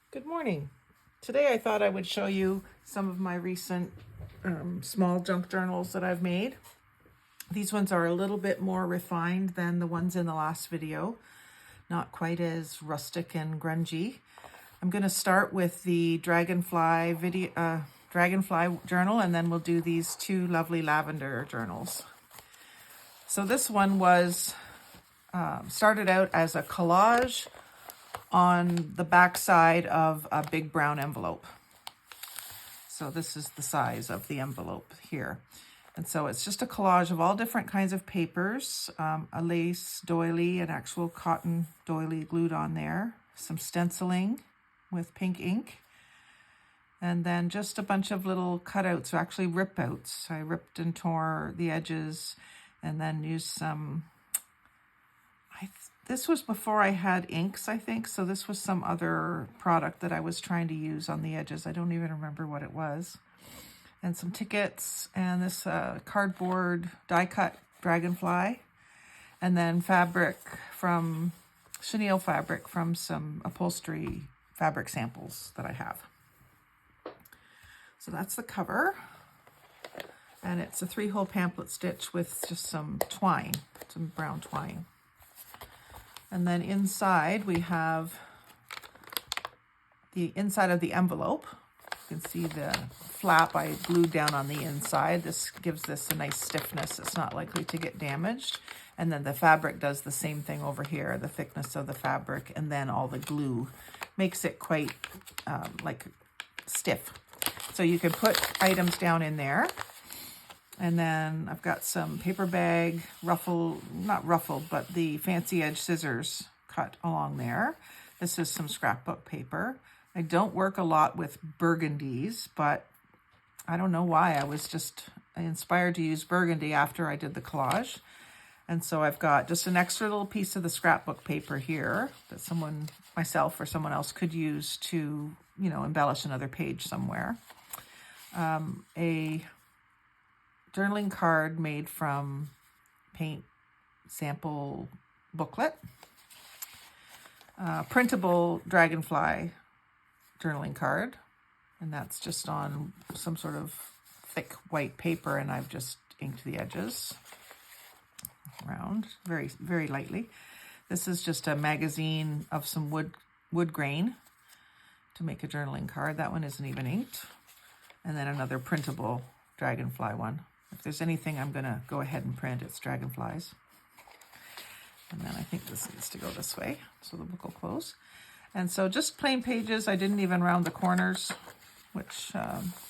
Good morning. Today I thought I would show you some of my recent small junk journals that I've made. These ones are a little bit more refined than the ones in the last video, not quite as rustic and grungy. I'm going to start with the Dragonfly journal, and then we'll do these two lovely lavender journals. So this one was started out as a collage on the back side of a big brown envelope. So this is the size of the envelope here. And so it's just a collage of all different kinds of papers, a lace doily, an actual cotton doily glued on there, some stenciling with pink ink, and then just a bunch of little cutouts, or actually rip outs. I ripped and tore the edges and then used some, this was before I had inks, I think. So this was some other product that I was trying to use on the edges. I don't even remember what it was. And some tickets, and this cardboard die-cut dragonfly. And then fabric from, chenille fabric from some upholstery fabric samples that I have. So that's the cover. And it's a 3-hole pamphlet stitch with just some twine, some brown twine. And then inside we have the inside of the envelope. You can see the flap I glued down on the inside. This gives this a nice stiffness. It's not likely to get damaged. And then the fabric does the same thing over here, the thickness of the fabric, and then all the glue makes it quite like stiff. So you can put items down in there. And then I've got some paper bag, not ruffled, but the fancy edge scissors cut along there. This is some scrapbook paper. I don't work a lot with burgundies, but I don't know why. I was just inspired to use burgundy after I did the collage. And so I've got just an extra little piece of the scrapbook paper here that myself or someone else could use to, embellish another page somewhere. A journaling card made from paint sample booklet. Printable Dragonfly journaling card, and that's just on some sort of thick white paper, and I've just inked the edges around very, very lightly. This is just a magazine of some wood grain to make a journaling card. That one isn't even inked. And then another printable Dragonfly one. If there's anything I'm going to go ahead and print, it's dragonflies. And then I think this needs to go this way, so the book will close. And so just plain pages. I didn't even round the corners, which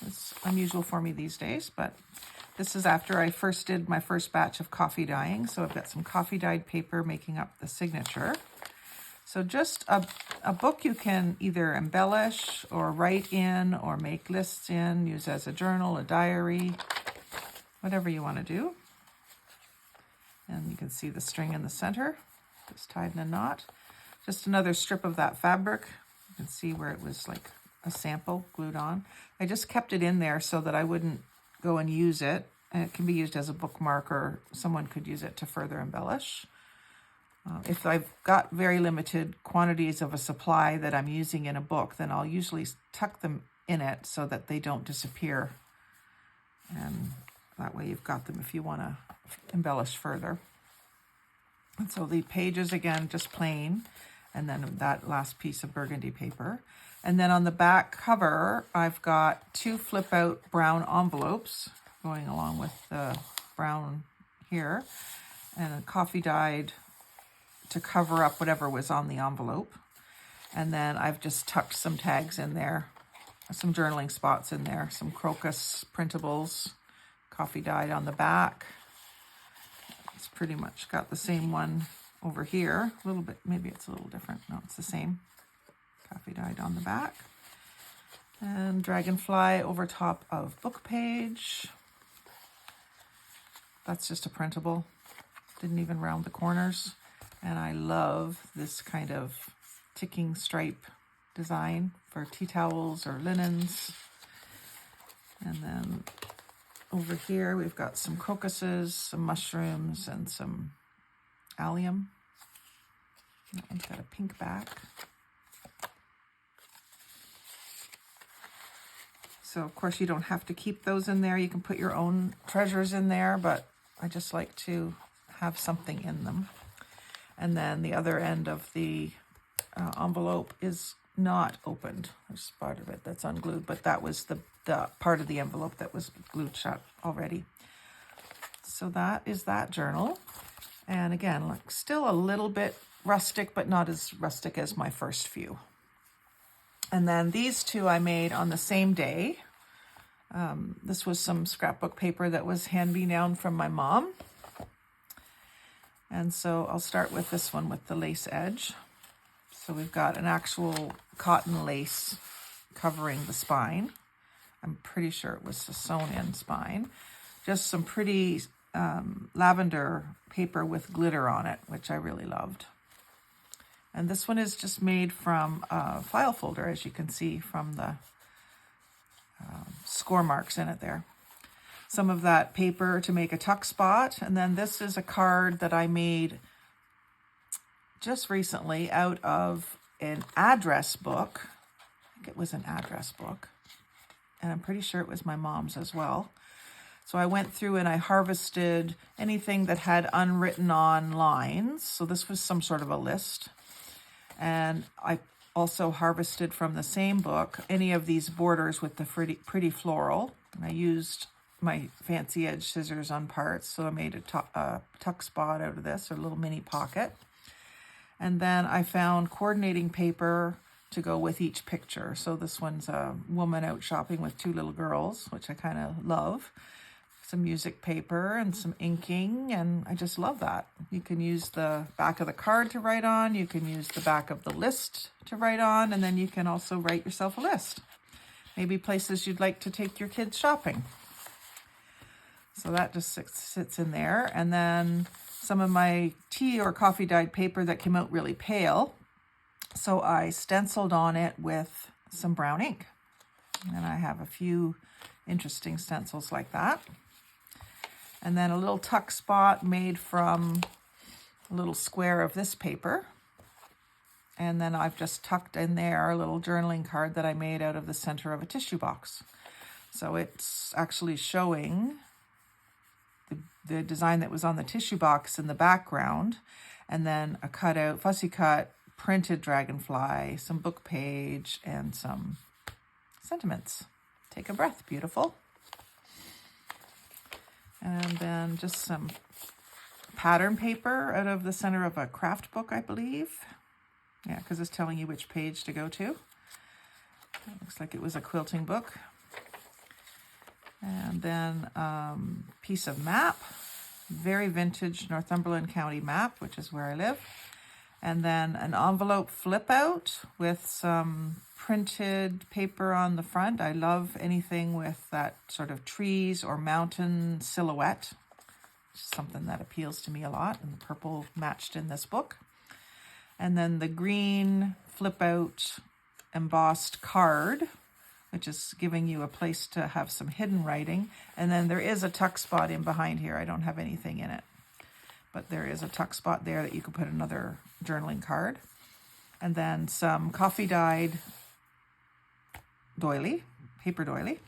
is unusual for me these days. But this is after I first did my first batch of coffee dyeing. So I've got some coffee dyed paper making up the signature. So just a book you can either embellish or write in or make lists in, use as a journal, a diary, whatever you want to do. And you can see the string in the center, just tied in a knot. Just another strip of that fabric. You can see where it was like a sample glued on. I just kept it in there so that I wouldn't go and use it. And it can be used as a bookmark, or someone could use it to further embellish. If I've got very limited quantities of a supply that I'm using in a book, then I'll usually tuck them in it so that they don't disappear. And that way you've got them if you want to embellish further. And so the pages, again, just plain, and then that last piece of burgundy paper. And then on the back cover, I've got 2 flip out brown envelopes going along with the brown here, and a coffee dyed to cover up whatever was on the envelope. And then I've just tucked some tags in there, some journaling spots in there, some crocus printables, coffee dyed on the back. It's pretty much got the same one over here. A little bit, maybe it's a little different. No, it's the same. Coffee dyed on the back. And Dragonfly over top of book page. That's just a printable. Didn't even round the corners. And I love this kind of ticking stripe design for tea towels or linens. And then over here, we've got some crocuses, some mushrooms, and some allium. That one's got a pink back. So of course you don't have to keep those in there. You can put your own treasures in there, but I just like to have something in them. And then the other end of the envelope is not opened. There's part of it that's unglued, but that was the part of the envelope that was glued shut already. So that is that journal. And again, like still a little bit rustic, but not as rustic as my first few. And then these two I made on the same day. This was some scrapbook paper that was hand-me-down from my mom. And so I'll start with this one with the lace edge. So we've got an actual cotton lace covering the spine. I'm pretty sure it was a sewn-in spine. Just some pretty lavender paper with glitter on it, which I really loved. And this one is just made from a file folder, as you can see from the score marks in it there. Some of that paper to make a tuck spot. And then this is a card that I made just recently out of an address book. I think it was an address book. And I'm pretty sure it was my mom's as well. So I went through and I harvested anything that had unwritten on lines. So this was some sort of a list. And I also harvested from the same book any of these borders with the pretty floral. And I used my fancy edge scissors on parts. So I made a tuck spot out of this, or a little mini pocket. And then I found coordinating paper to go with each picture. So this one's a woman out shopping with two little girls, which I kind of love. Some music paper and some inking, and I just love that. You can use the back of the card to write on, you can use the back of the list to write on, and then you can also write yourself a list. Maybe places you'd like to take your kids shopping. So that just sits in there. And then some of my tea or coffee dyed paper that came out really pale. So I stenciled on it with some brown ink. And I have a few interesting stencils like that. And then a little tuck spot made from a little square of this paper. And then I've just tucked in there a little journaling card that I made out of the center of a tissue box. So it's actually showing the design that was on the tissue box in the background, and then a cutout, fussy cut, printed dragonfly, some book page, and some sentiments. Take a breath, beautiful. And then just some pattern paper out of the center of a craft book, I believe. Yeah, because it's telling you which page to go to. It looks like it was a quilting book. And then piece of map, very vintage Northumberland County map, which is where I live. And then an envelope flip out with some printed paper on the front. I love anything with that sort of trees or mountain silhouette. It's something that appeals to me a lot, and the purple matched in this book. And then the green flip out embossed card, which is giving you a place to have some hidden writing. And then there is a tuck spot in behind here. I don't have anything in it, but there is a tuck spot there that you could put another journaling card. And then some coffee dyed doily, paper doily,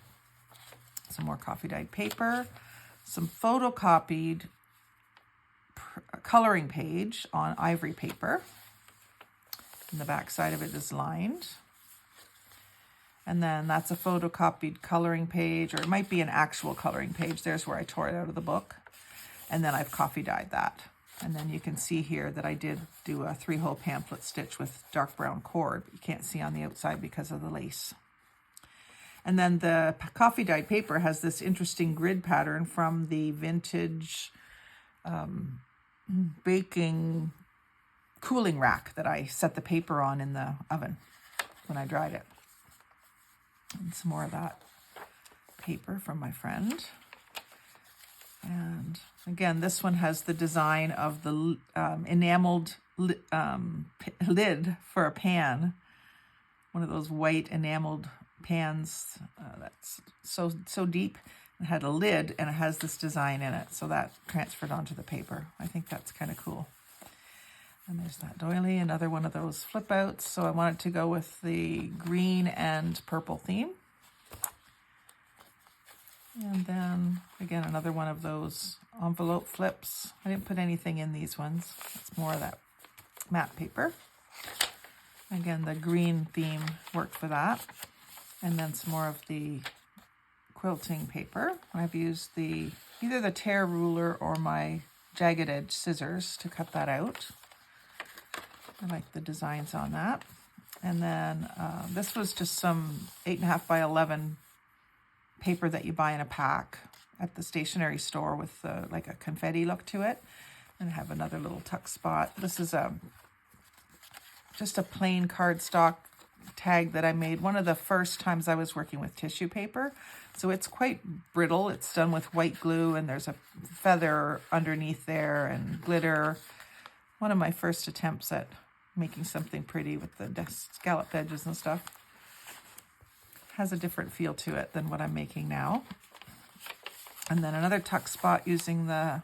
some more coffee dyed paper, some photocopied coloring page on ivory paper. And the back side of it is lined. And then that's a photocopied coloring page, or it might be an actual coloring page. There's where I tore it out of the book. And then I've coffee dyed that. And then you can see here that I did do a 3-hole pamphlet stitch with dark brown cord, but you can't see on the outside because of the lace. And then the coffee dyed paper has this interesting grid pattern from the vintage baking cooling rack that I set the paper on in the oven when I dried it. And some more of that paper from my friend. And again, this one has the design of the enameled lid for a pan. One of those white enameled pans that's so deep. It had a lid and it has this design in it. So that transferred onto the paper. I think that's kind of cool. And there's that doily, another one of those flip outs. So I wanted to go with the green and purple theme. And then, again, another one of those envelope flips. I didn't put anything in these ones. It's more of that matte paper. Again, the green theme worked for that. And then some more of the quilting paper. I've used either the tear ruler or my jagged edge scissors to cut that out. I like the designs on that. And then this was just some 8.5 by 11 paper that you buy in a pack at the stationery store with like a confetti look to it. And I have another little tuck spot. This is just a plain cardstock tag that I made one of the first times I was working with tissue paper. So it's quite brittle. It's done with white glue and there's a feather underneath there and glitter. One of my first attempts at making something pretty with the scalloped edges and stuff. Has a different feel to it than what I'm making now. And then another tuck spot using the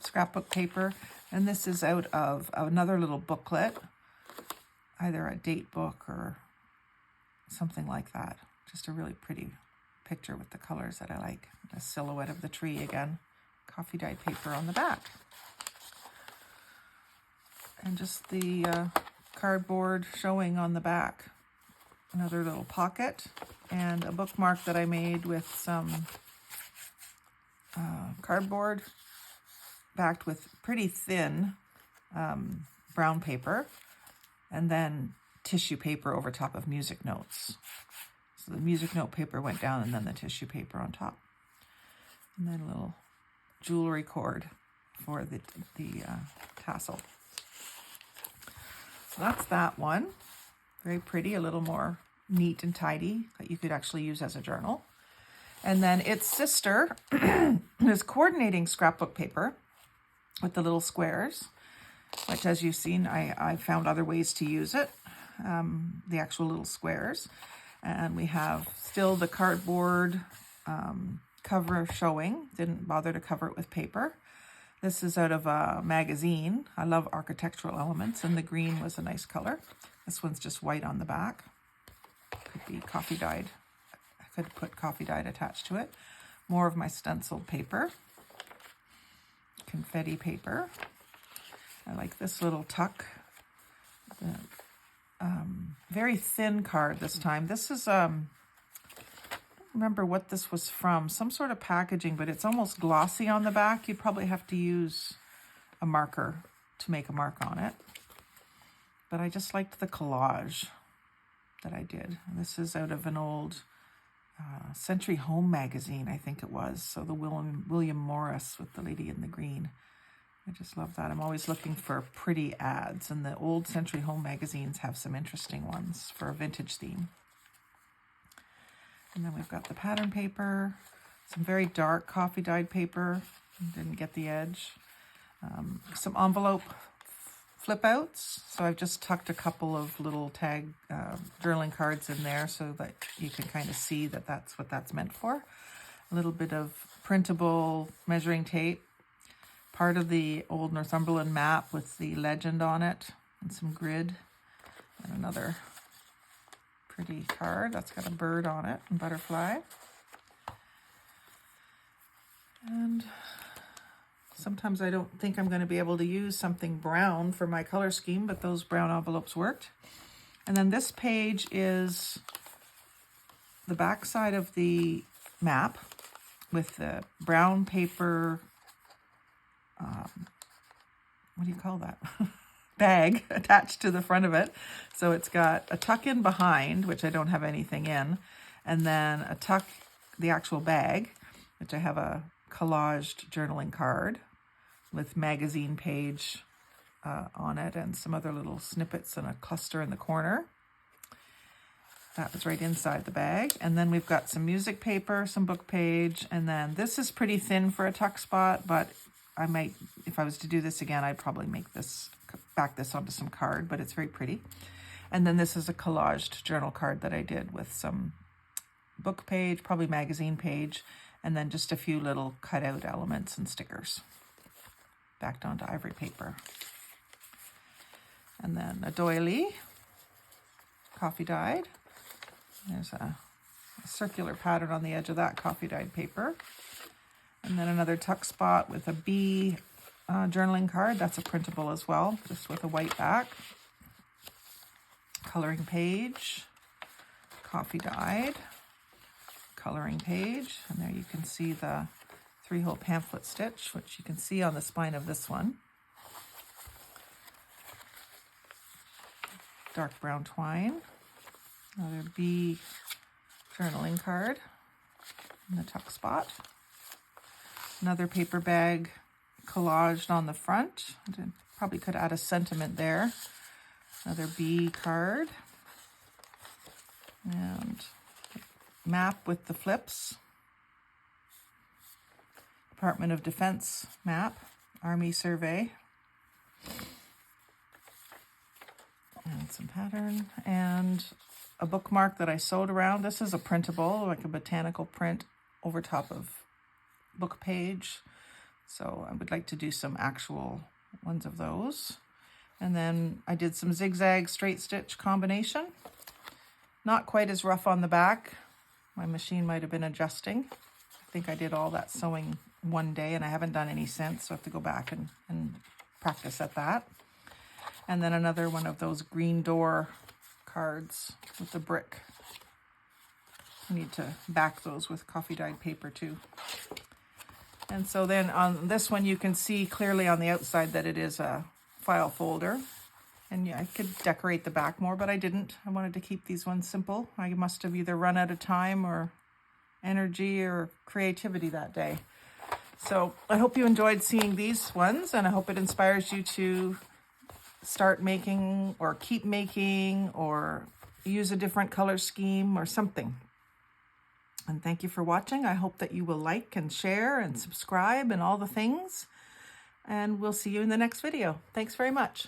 scrapbook paper. And this is out of another little booklet, either a date book or something like that. Just a really pretty picture with the colors that I like. A silhouette of the tree again. Coffee dyed paper on the back. And just the cardboard showing on the back. Another little pocket and a bookmark that I made with some cardboard backed with pretty thin brown paper and then tissue paper over top of music notes. So the music note paper went down and then the tissue paper on top. And then a little jewellery cord for the tassel. So that's that one. Very pretty, a little more neat and tidy that you could actually use as a journal. And then its sister is coordinating scrapbook paper with the little squares, which as you've seen, I found other ways to use it, the actual little squares. And we have still the cardboard cover showing, didn't bother to cover it with paper. This is out of a magazine. I love architectural elements, and the green was a nice color. This one's just white on the back. Could be coffee dyed. I could put coffee dyed attached to it. More of my stenciled paper. Confetti paper. I like this little tuck. The, very thin card this time. This is, I don't remember what this was from. Some sort of packaging, but it's almost glossy on the back. You'd probably have to use a marker to make a mark on it. But I just liked the collage that I did. This is out of an old Century Home magazine, I think it was. So the William Morris with the lady in the green. I just love that. I'm always looking for pretty ads, and the old Century Home magazines have some interesting ones for a vintage theme. And then we've got the pattern paper, some very dark coffee dyed paper. Didn't get the edge. Some envelope flip outs. So I've just tucked a couple of little tag journaling cards in there so that you can kind of see that that's what that's meant for. A little bit of printable measuring tape. Part of the old Northumberland map with the legend on it and some grid. And another pretty card that's got a bird on it and butterfly. And sometimes I don't think I'm going to be able to use something brown for my color scheme, but those brown envelopes worked. And then this page is the back side of the map with the brown paper, what do you call that? Bag attached to the front of it. So it's got a tuck in behind, which I don't have anything in, and then a tuck, the actual bag, which I have a collaged journaling card with magazine page on it and some other little snippets and a cluster in the corner. That was right inside the bag. And then we've got some music paper, some book page, and then this is pretty thin for a tuck spot, but I might, if I was to do this again, I'd probably make this, back this onto some card, but it's very pretty. And then this is a collaged journal card that I did with some book page, probably magazine page, and then just a few little cutout elements and stickers backed onto ivory paper. And then a doily, coffee dyed. There's a circular pattern on the edge of that coffee dyed paper. And then another tuck spot with a bee journaling card. That's a printable as well, just with a white back. Coloring page, coffee dyed, coloring page. And there you can see the 3-hole pamphlet stitch, which you can see on the spine of this one. Dark brown twine. Another bee journaling card in the tuck spot. Another paper bag collaged on the front. Probably could add a sentiment there. Another bee card. And map with the flips. Department of Defense map. Army survey. And some pattern. And a bookmark that I sewed around. This is a printable, like a botanical print over top of book page. So I would like to do some actual ones of those. And then I did some zigzag straight stitch combination. Not quite as rough on the back. My machine might have been adjusting. I think I did all that sewing one day and I haven't done any since, so I have to go back and practice at that. And then another one of those green door cards with the brick. I need to back those with coffee dyed paper too. And so then on this one you can see clearly on the outside that it is a file folder. And yeah, I could decorate the back more, but I didn't. I wanted to keep these ones simple. I must have either run out of time or energy or creativity that day. So I hope you enjoyed seeing these ones, and I hope it inspires you to start making or keep making or use a different color scheme or something. And thank you for watching. I hope that you will like and share and subscribe and all the things. And we'll see you in the next video. Thanks very much.